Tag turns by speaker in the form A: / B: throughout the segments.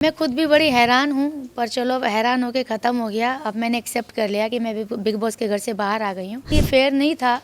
A: मैं खुद भी बड़ी हैरान हूँ, पर चलो अब हैरान होके ख़त्म हो गया। अब मैंने एक्सेप्ट कर लिया कि मैं बिग बॉस के घर से बाहर आ गई हूँ। ये फेयर नहीं था,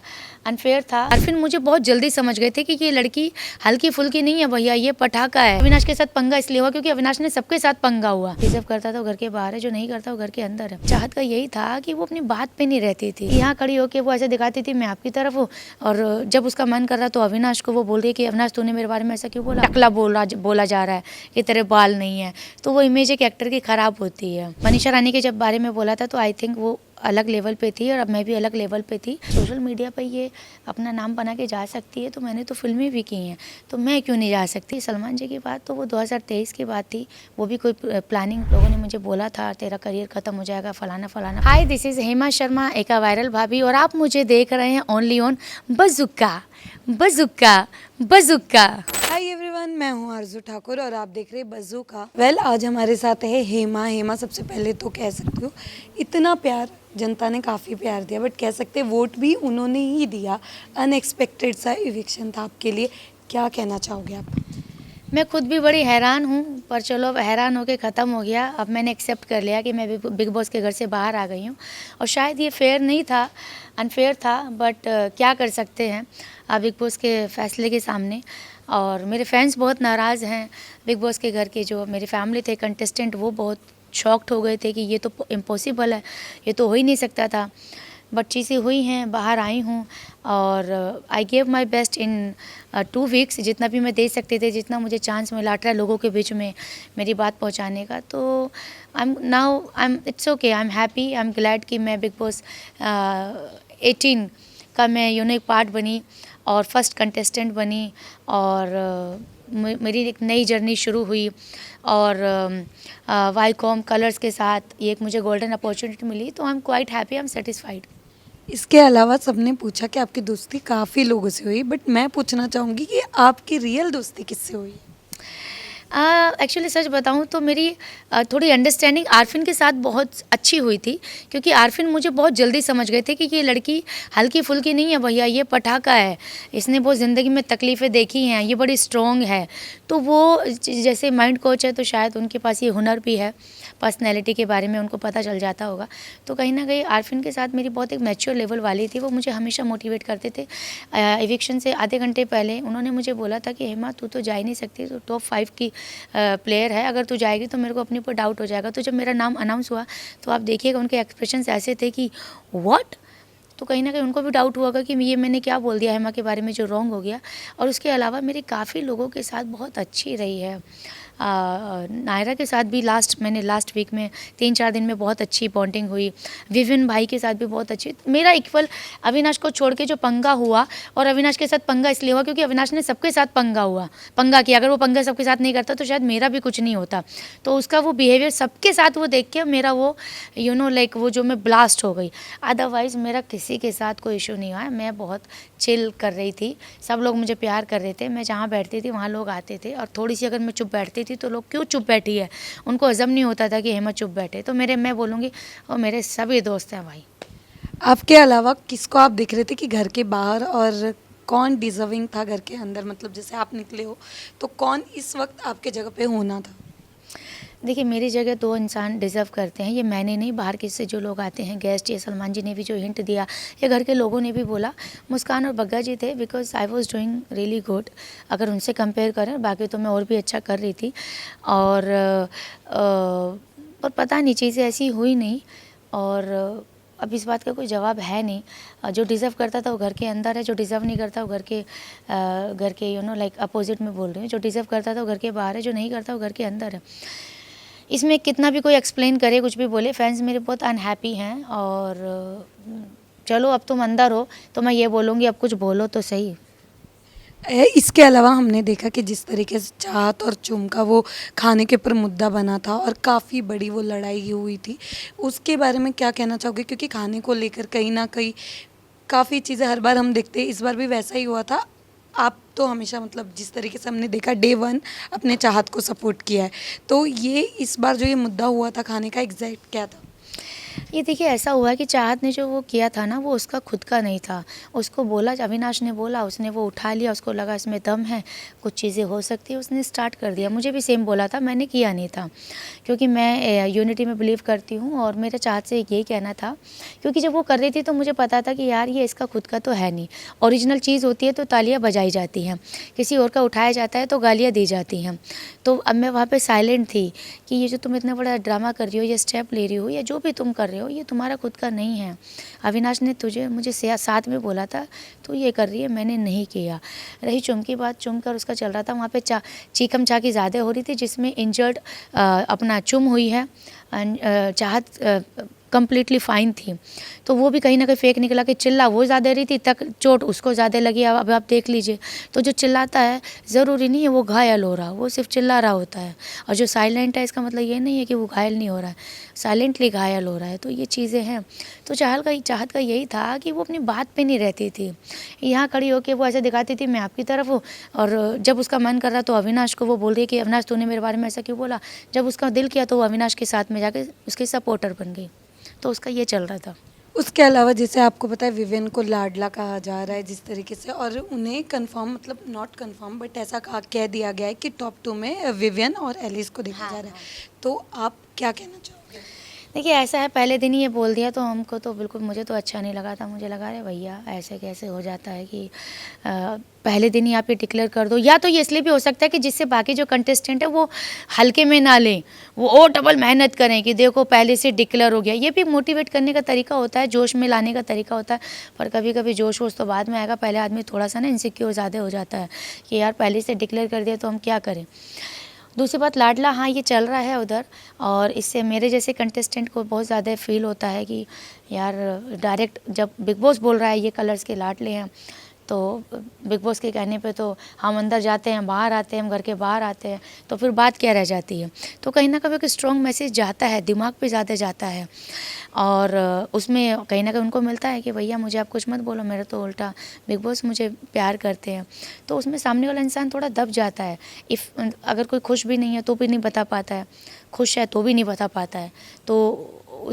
A: अनफेयर था। और फिर मुझे बहुत जल्दी समझ गए थे कि ये लड़की हल्की फुल्की नहीं है भैया, ये पटाखा है। अविनाश के साथ पंगा इसलिए हुआ क्योंकि अविनाश ने सबके साथ पंगा हुआ। डिजर्व करता था वो घर के बाहर है, जो नहीं करता वो घर के अंदर है। चाहत का यही था कि वो अपनी बात पे नहीं रहती थी। यहाँ खड़ी होकर वो ऐसे दिखाती थी मैं आपकी तरफ हूँ, और जब उसका मन कर रहा तो अविनाश को वो बोल रही है कि अविनाश तूने मेरे बारे में ऐसा क्यों बोला, टकला बोला जा रहा है कि तेरे बाल नहीं है। तो वो इमेज एक एक्टर की खराब होती है। मनीषा रानी के जब बारे में बोला था तो आई थिंक वो अलग लेवल पे थी और अब मैं भी अलग लेवल पे थी। सोशल मीडिया पे ये अपना नाम बना के जा सकती है, तो मैंने तो फिल्में भी की हैं, तो मैं क्यों नहीं जा सकती। सलमान जी की बात तो वो 2023 की बात थी, वो भी कोई प्लानिंग लोगों ने मुझे बोला था तेरा करियर खत्म हो जाएगा फलाना फलाना। हाय, दिस इज हेमा शर्मा एका वायरल भाभी, और आप मुझे देख रहे हैं ओनली ऑन बज़ुक्का बज़ुक्का बज़ुक्का।
B: हाय एवरीवन, मैं हूँ आरजू ठाकुर और आप देख रहे हैं बज़ुक्का। वेल, आज हमारे साथ है हेमा। सबसे पहले तो कह सकती हूँ इतना प्यार जनता ने काफ़ी प्यार दिया, बट कह सकते हैं वोट भी उन्होंने ही दिया। अनएक्सपेक्टेड सा इविक्शन था आपके लिए, क्या कहना चाहोगे आप?
A: मैं खुद भी बड़ी हैरान हूँ, पर चलो अब हैरान होके ख़त्म हो गया। अब मैंने एक्सेप्ट कर लिया कि मैं बिग बॉस के घर से बाहर आ गई हूँ, और शायद ये फेयर नहीं था, अनफेयर था, बट क्या कर सकते हैं अब बिग बॉस के फैसले के सामने। और मेरे फैंस बहुत नाराज़ हैं। बिग बॉस के घर के जो मेरी फैमिली थे कंटेस्टेंट, वो बहुत शॉक्ड हो गए थे कि ये तो इम्पॉसिबल है, ये तो हो ही नहीं सकता था। बट चीज़ें हुई हैं, बाहर आई हूँ, और I gave my best in 2 weeks, जितना भी मैं दे सकते थे, जितना मुझे चांस मिला 18 लोगों के बीच में मेरी बात पहुंचाने का। तो I am it's okay, I am happy, I am glad कि मैं बिग बॉस 18 का मैं एक पार्ट बनी और फर्स्ट कंटेस्टेंट बनी, और मेरी एक नई जर्नी शुरू हुई। और वाईकॉम कलर्स के साथ ये एक मुझे गोल्डन अपॉर्चुनिटी मिली, तो I am quite happy, I am satisfied.
B: इसके अलावा सबने पूछा कि आपकी दोस्ती काफ़ी लोगों से हुई, बट मैं पूछना चाहूँगी कि आपकी रियल दोस्ती किससे हुई?
A: एक्चुअली सच बताऊं तो मेरी थोड़ी अंडरस्टैंडिंग आरफिन के साथ बहुत अच्छी हुई थी, क्योंकि आरफिन मुझे बहुत जल्दी समझ गए थे कि ये लड़की हल्की फुल्की नहीं है भैया, ये पटाखा है, इसने बहुत ज़िंदगी में तकलीफ़ें देखी हैं, ये बड़ी स्ट्रॉन्ग है। तो वो जैसे माइंड कोच है, तो शायद उनके पास ये हुनर भी है, पर्सनैलिटी के बारे में उनको पता चल जाता होगा। तो कहीं ना कहीं आरफिन के साथ मेरी बहुत एक मैच्योर लेवल वाली थी। वो मुझे हमेशा मोटिवेट करते थे। इविक्शन से आधे घंटे पहले उन्होंने मुझे बोला था कि हेमा तू तो जा ही नहीं सकती, तो टॉप 5 की प्लेयर है, अगर तू जाएगी तो मेरे को अपने ऊपर डाउट हो जाएगा। तो जब मेरा नाम अनाउंस हुआ तो आप देखिएगा उनके एक्सप्रेशंस ऐसे थे कि व्हाट। तो कहीं ना कहीं उनको भी डाउट हुआ कि ये मैंने क्या बोल दिया हेमा के बारे में जो रॉन्ग हो गया। और उसके अलावा मेरी काफ़ी लोगों के साथ बहुत अच्छी रही है। नायरा के साथ भी मैंने लास्ट वीक में 3-4 दिन में बहुत अच्छी बॉन्डिंग हुई। विविन भाई के साथ भी बहुत अच्छी। मेरा इक्वल अविनाश को छोड़ के जो पंगा हुआ, और अविनाश के साथ पंगा इसलिए हुआ क्योंकि अविनाश ने सबके साथ पंगा किया। अगर वो पंगा सबके साथ नहीं करता तो शायद मेरा भी कुछ नहीं होता। तो उसका वो बिहेवियर सबके साथ वो देख के मेरा वो लाइक वो जो मैं ब्लास्ट हो गई। अदरवाइज़ मेरा किसी के साथ कोई इशू नहीं हुआ। मैं बहुत चिल कर रही थी, सब लोग मुझे प्यार कर रहे थे। मैं जहाँ बैठती थी वहाँ लोग आते थे, और थोड़ी सी अगर मैं चुप बैठती थी तो लोग क्यों चुप बैठी है, उनको हजम नहीं होता था कि हेमा चुप बैठे। तो मैं बोलूँगी और मेरे सभी दोस्त हैं भाई।
B: आपके अलावा किसको आप दिख रहे थे कि घर के बाहर, और कौन डिजर्विंग था घर के अंदर? मतलब जैसे आप निकले हो तो कौन इस वक्त आपके जगह पे होना था?
A: देखिए, मेरी जगह 2 इंसान डिज़र्व करते हैं, ये मैंने नहीं, बाहर के से जो लोग आते हैं गेस्ट, ये सलमान जी ने भी जो हिंट दिया, या घर के लोगों ने भी बोला। मुस्कान और बग्गा जी थे, because I was doing really good. अगर उनसे कंपेयर करें, बाकी तो मैं और भी अच्छा कर रही थी। और पर पता नहीं, चीज़ें ऐसी हुई नहीं, और अब इस बात का कोई जवाब है नहीं। जो डिज़र्व करता था वो घर के अंदर है, जो डिज़र्व नहीं करता वो घर के लाइक अपोजिट में बोल रही हूँ। जो डिज़र्व करता था वो घर के बाहर है, जो नहीं करता वो घर के अंदर है। इसमें कितना भी कोई एक्सप्लेन करे, कुछ भी बोले, फैंस मेरे बहुत अनहैप्पी हैं। और चलो, अब तुम अंदर हो तो मैं ये बोलूँगी, अब कुछ बोलो तो सही।
B: इसके अलावा हमने देखा कि जिस तरीके से चाहत और चुम का वो खाने के ऊपर मुद्दा बना था और काफ़ी बड़ी वो लड़ाई हुई थी, उसके बारे में क्या कहना चाहोगे? क्योंकि खाने को लेकर कहीं ना कहीं काफ़ी चीज़ें हर बार हम देखते हैं, इस बार भी वैसा ही हुआ था। आप तो हमेशा, मतलब जिस तरीके से हमने देखा, डे 1 अपने चाहत को सपोर्ट किया है, तो ये इस बार जो ये मुद्दा हुआ था खाने का, एग्जैक्ट क्या था?
A: ये देखिए ऐसा हुआ कि चाहत ने जो वो किया था ना वो उसका खुद का नहीं था। उसको बोला, अविनाश ने बोला, उसने वो उठा लिया, उसको लगा इसमें दम है, कुछ चीज़ें हो सकती है, उसने स्टार्ट कर दिया। मुझे भी सेम बोला था, मैंने किया नहीं था क्योंकि मैं यूनिटी में बिलीव करती हूँ और मेरा चाहत से यही कहना था। क्योंकि जब वो कर रही थी तो मुझे पता था कि यार ये इसका खुद का तो है नहीं। ओरिजिनल चीज़ होती है तो तालियाँ बजाई जाती हैं, किसी और का उठाया जाता है तो गालियाँ दी जाती हैं। तो अब मैं वहाँ पे साइलेंट थी कि ये जो तुम इतना बड़ा ड्रामा कर रही हो या स्टेप ले रही हो या जो भी तुम कर रहे हो ये तुम्हारा खुद का नहीं है। अविनाश ने मुझे साथ में बोला था तो ये कर रही है, मैंने नहीं किया। रही चुम की बात, चुम कर उसका चल रहा था वहाँ पे चीकम चाकी ज़्यादा हो रही थी जिसमें इंजर्ड अपना चुम हुई है। चाहत कम्प्लीटली फ़ाइन थी। तो वो भी कहीं ना कहीं फेक निकला कि चिल्ला वो ज़्यादा रही थी, तक चोट उसको ज़्यादा लगी। अब आप देख लीजिए, तो जो चिल्लाता है ज़रूरी नहीं है वो घायल हो रहा, वो सिर्फ चिल्ला रहा होता है। और जो साइलेंट है इसका मतलब ये नहीं है कि वो घायल नहीं हो रहा है, साइलेंटली घायल हो रहा है। तो ये चीज़ें हैं। तो चाहत का यही था कि वो अपनी बात पे नहीं रहती थी। यहाँ खड़ी होकर वो ऐसे दिखाती थी मैं आपकी तरफ हूँ, और जब उसका मन कर रहा तो अविनाश को वो बोल रही है कि अविनाश तूने मेरे बारे में ऐसा क्यों बोला। जब उसका दिल किया तो वो अविनाश के साथ में जाके उसकी सपोर्टर बन गई। तो उसका ये चल रहा था।
B: उसके अलावा जैसे आपको पता है विवियन को लाडला कहा जा रहा है जिस तरीके से, और उन्हें कंफर्म मतलब नॉट कंफर्म बट ऐसा कह दिया गया है कि टॉप 2 में विवियन और एलिस को देखा जा रहा है। तो आप क्या कहना चाहोगे?
A: देखिए ऐसा है, पहले दिन ही ये बोल दिया तो हमको तो बिल्कुल, मुझे तो अच्छा नहीं लगा था। मुझे लगा अरे भैया ऐसे कैसे हो जाता है कि पहले दिन ही आप ये डिक्लेयर कर दो। या तो ये इसलिए भी हो सकता है कि जिससे बाकी जो कंटेस्टेंट है वो हल्के में ना लें, वो और डबल मेहनत करें कि देखो पहले से डिक्लेयर हो गया। ये भी मोटिवेट करने का तरीका होता है, जोश में लाने का तरीका होता है। पर कभी कभी जोश वोश तो बाद में आएगा, पहले आदमी थोड़ा सा ना इनसिक्योर ज़्यादा हो जाता है कि यार पहले से डिक्लेयर कर दिया तो हम क्या करें। दूसरी बात लाडला, हाँ ये चल रहा है उधर, और इससे मेरे जैसे कंटेस्टेंट को बहुत ज़्यादा फील होता है कि यार डायरेक्ट जब बिग बॉस बोल रहा है ये कलर्स के लाडले हैं, तो बिग बॉस के कहने पे तो हम अंदर जाते हैं, बाहर आते हैं, हम घर के बाहर आते हैं, तो फिर बात क्या रह जाती है। तो कहीं ना कहीं एक स्ट्रॉन्ग मैसेज जाता है, दिमाग पे ज़्यादा जाता है, और उसमें कहीं ना कहीं उनको मिलता है कि भैया मुझे आप कुछ मत बोलो, मेरा तो उल्टा बिग बॉस मुझे प्यार करते हैं। तो उसमें सामने वाला इंसान थोड़ा दब जाता है। अगर कोई खुश भी नहीं है तो भी नहीं बता पाता है, खुश है तो भी नहीं बता पाता है। तो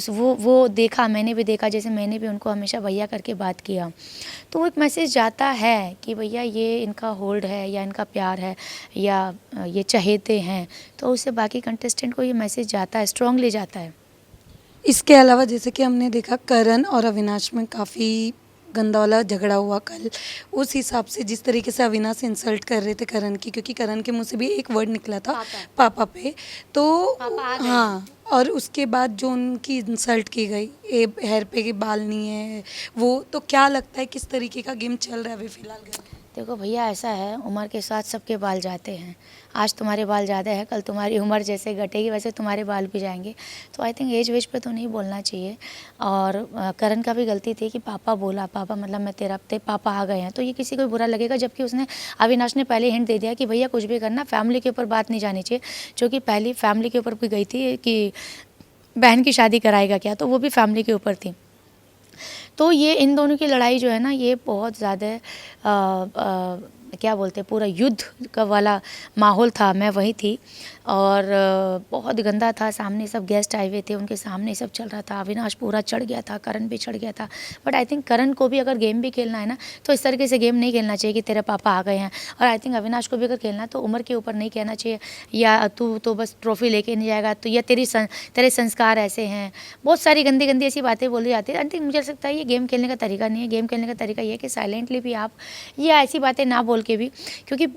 A: वो देखा, मैंने भी देखा, जैसे मैंने भी उनको हमेशा भैया करके बात किया, तो वो एक मैसेज जाता है कि भैया ये इनका होल्ड है या इनका प्यार है या ये चहेते हैं। तो उससे बाकी कंटेस्टेंट को ये मैसेज जाता है, स्ट्रांगली जाता है।
B: इसके अलावा जैसे कि हमने देखा करण और अविनाश में काफ़ी गंदा वाला झगड़ा हुआ कल। उस हिसाब से जिस तरीके से अविनाश इंसल्ट कर रहे थे करण की, क्योंकि करण के मुंह से भी एक वर्ड निकला था पापा पे, तो हाँ, और उसके बाद जो उनकी इंसल्ट की गई, ए हेयर पे के बाल नहीं है वो, तो क्या लगता है किस तरीके का गेम चल रहा है अभी फिलहाल घर में?
A: देखो भैया ऐसा है, उम्र के साथ सबके बाल जाते हैं। आज तुम्हारे बाल ज़्यादा है, कल तुम्हारी उम्र जैसे घटेगी वैसे तुम्हारे बाल भी जाएंगे। तो आई थिंक एज वेज पे तो नहीं बोलना चाहिए। और करण का भी गलती थी कि पापा बोला, पापा मतलब मैं तेरा पापा आ गए हैं, तो ये किसी को बुरा लगेगा। जबकि उसने, अविनाश ने पहले हिंट दे दिया कि भैया कुछ भी करना फैमिली के ऊपर बात नहीं जानी चाहिए, जो कि पहली फैमिली के ऊपर भी गई थी कि बहन की शादी कराएगा क्या, तो वो भी फैमिली के ऊपर थी। तो ये इन दोनों की लड़ाई जो है ना, ये बहुत ज़्यादा क्या बोलते हैं, पूरा युद्ध का वाला माहौल था। मैं वही थी और बहुत गंदा था। सामने सब गेस्ट आए हुए थे, उनके सामने सब चल रहा था। अविनाश पूरा चढ़ गया था, करण भी चढ़ गया था। बट आई थिंक करण को भी अगर गेम भी खेलना है ना, तो इस तरीके से गेम नहीं खेलना चाहिए कि तेरे पापा आ गए हैं। और आई थिंक अविनाश को भी अगर खेलना है तो उम्र के ऊपर नहीं कहना चाहिए, या तू तो बस ट्रॉफी लेके नहीं जाएगा, तो या तेरे संस्कार ऐसे हैं, बहुत सारी गंदी गंदी ऐसी बातें बोली जाती है। आई थिंक मुझे लगता है ये गेम खेलने का तरीका नहीं है। गेम खेलने का तरीका ये है कि साइलेंटली भी आप ये ऐसी बातें ना बोल के भी, क्योंकि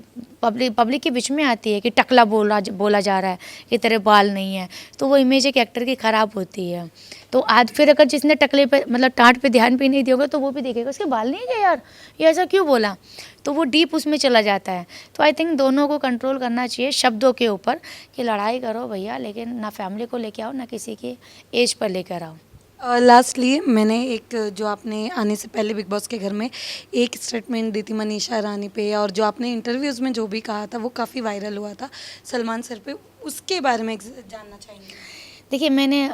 A: पब्लिक के बीच में आती है कि टकला बोला जा रहा है कि तेरे बाल नहीं है, तो वो इमेज एक एक्टर की ख़राब होती है। तो आज फिर अगर जिसने टकले पे मतलब टाँट पे ध्यान भी नहीं दिया होगा तो वो भी देखेगा उसके बाल नहीं है यार, ये ऐसा क्यों बोला, तो वो डीप उसमें चला जाता है। तो आई थिंक दोनों को कंट्रोल करना चाहिए शब्दों के ऊपर कि लड़ाई करो भैया, लेकिन ना फैमिली को लेके आओ ना किसी की एज पर लेकर आओ।
B: लास्टली मैंने एक, जो आपने आने से पहले बिग बॉस के घर में एक स्टेटमेंट दी थी मनीषा रानी पे, और जो आपने इंटरव्यूज़ में जो भी कहा था वो काफ़ी वायरल हुआ था सलमान सर पे, उसके बारे में जानना चाहेंगे?
A: देखिए मैंने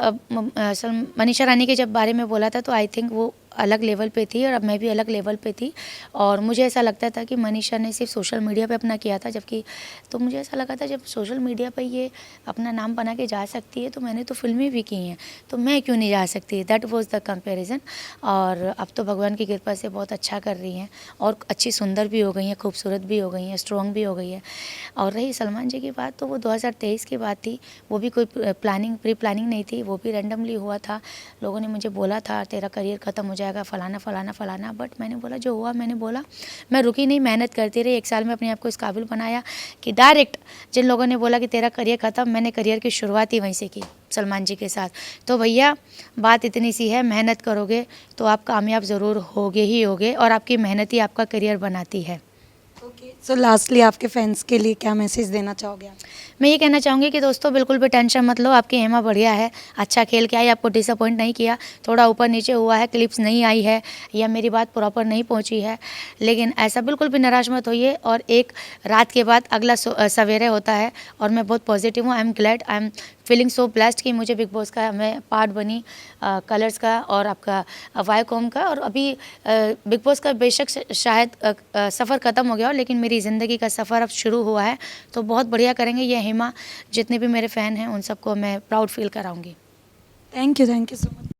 A: मनीषा रानी के जब बारे में बोला था तो आई थिंक वो अलग लेवल पे थी और अब मैं भी अलग लेवल पे थी। और मुझे ऐसा लगता था कि मनीषा ने सिर्फ सोशल मीडिया पे अपना किया था, जबकि तो मुझे ऐसा लगा था जब सोशल मीडिया पे ये अपना नाम बना के जा सकती है तो मैंने तो फिल्में भी की हैं, तो मैं क्यों नहीं जा सकती। That was the comparison. और अब तो भगवान की कृपा से बहुत अच्छा कर रही हैं और अच्छी सुंदर भी हो गई हैं, खूबसूरत भी हो गई हैं, स्ट्रॉन्ग भी हो गई है। और रही सलमान जी की बात, तो वो 2023 की बात थी, वो भी कोई प्री प्लानिंग नहीं थी, वो भी रैंडमली हुआ था। लोगों ने मुझे बोला था तेरा करियर ख़त्म हो जाएगा, फ़लाना फ़लाना फ़लाना, बट मैंने बोला जो हुआ मैंने बोला, मैं रुकी नहीं, मेहनत करती रही। 1 साल में अपने आप को इस काबिल बनाया कि डायरेक्ट जिन लोगों ने बोला कि तेरा करियर ख़त्म, मैंने करियर की शुरुआत ही वहीं से की, सलमान जी के साथ। तो भैया बात इतनी सी है, मेहनत करोगे तो आप कामयाब ज़रूर होगे ही होगे, और आपकी मेहनत ही आपका करियर बनाती है।
B: ओके, सो लास्टली आपके फैंस के लिए क्या मैसेज देना चाहोगे आप?
A: मैं ये कहना चाहूँगी कि दोस्तों बिल्कुल भी टेंशन मत लो, आपकी हेमा बढ़िया है, अच्छा खेल के आई, आपको डिसअपॉइंट नहीं किया। थोड़ा ऊपर नीचे हुआ है, क्लिप्स नहीं आई है या मेरी बात प्रॉपर नहीं पहुँची है, लेकिन ऐसा बिल्कुल भी निराश मत होइए। और एक रात के बाद अगला सवेरे होता है, और मैं बहुत पॉजिटिव हूँ। I am glad, I am feeling so blessed कि मुझे बिग बॉस का मैं पार्ट बनी, कलर्स का और आपका वाईकॉम का। और अभी बिग बॉस का बेशक शायद सफ़र ख़त्म हो गया हो, लेकिन मेरी ज़िंदगी का सफ़र अब शुरू हुआ है, तो बहुत बढ़िया करेंगे। ये हेमा जितने भी मेरे फ़ैन हैं उन सबको मैं प्राउड फील कराऊंगी।
B: Thank you so much.